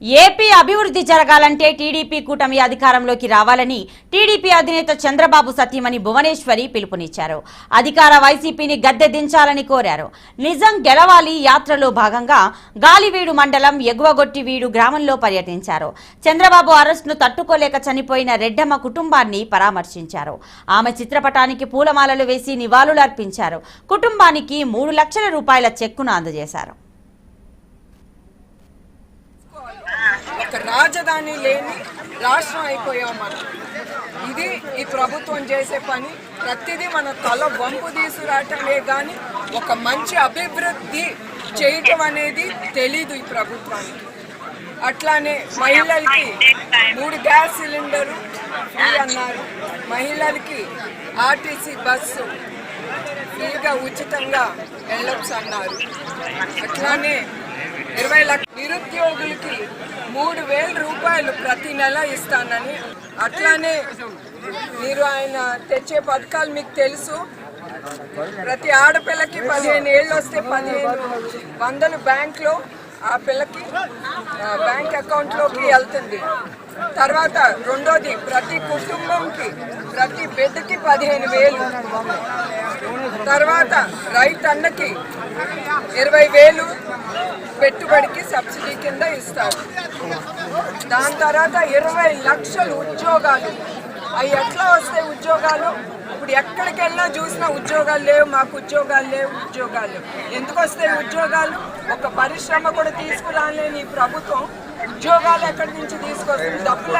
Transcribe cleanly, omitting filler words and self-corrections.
AP అభివృద్ధి జరగాలంటే TDP కూటమి అధికారంలోకి రావాలని టీడీపీ అధినేత చంద్రబాబు సతీమణి భువనేశ్వరి పిలుపునిచ్చారు. అధికార వైసీపీని గద్దె దించాలని కోరారు. నిజం గెలవాలి యాత్రలో భాగంగా గాలివీడు మండలం ఎగువగొట్టివీడు గ్రామంలో పర్యటించారు. చంద్రబాబు అరెస్టును తట్టుకోలేక చనిపోయిన రెడ్డమ్మ కుటుంబాన్ని పరామర్శించారు. ఆమె చిత్రపటానికి పూలమాలలు వేసి నివాళులర్పించారు. కుటుంబానికి 3 లక్షల రూపాయల చెక్కును అందజేశారు. ఒక రాజధాని లేని రాష్ట్రం అయిపోయాం మనం. ఇది ఈ ప్రభుత్వం చేసే పని. ప్రతిదీ మన తల వంపు తీసుకురావటమే కానీ ఒక మంచి అభివృద్ధి చేయటం అనేది తెలీదు ఈ ప్రభుత్వానికి. అట్లానే మహిళలకి 3 గ్యాస్ సిలిండరు ఫ్రీ అన్నారు. మహిళలకి ఆర్టీసీ బస్సు ఫ్రీగా ఉచితంగా వెళ్ళొచ్చు అన్నారు. అట్లానే 20 లక్షల నిరుద్యోగులకి 3,000 రూపాయలు ప్రతి నెల ఇస్తానని. అట్లానే మీరు ఆయన తెచ్చే పథకాలు మీకు తెలుసు. ప్రతి ఆడపిల్లకి 15 ఏళ్ళు వస్తే 1500 బ్యాంక్లో ఆ పిల్లకి బ్యాంక్ అకౌంట్లోకి వెళ్తుంది. తర్వాత రెండోది ప్రతి కుటుంబంకి ప్రతి బిడ్డకి 15,000. తర్వాత రైతన్నకి 20,000 పెట్టుబడికి సబ్సిడీ కింద ఇస్తారు. దాని తర్వాత 20 లక్షల ఉద్యోగాలు. అవి ఎట్లా వస్తాయి ఉద్యోగాలు? ఇప్పుడు ఎక్కడికి వెళ్ళినా చూసినా ఉద్యోగాలు లేవు, మాకు ఉద్యోగాలు లేవు, ఉద్యోగాలు లేవు. ఎందుకు వస్తాయి ఉద్యోగాలు? ఒక పరిశ్రమ కూడా తీసుకురాలేని ప్రభుత్వం ఉద్యోగాలు ఎక్కడి నుంచి తీసుకొస్తుంది? డబ్బులు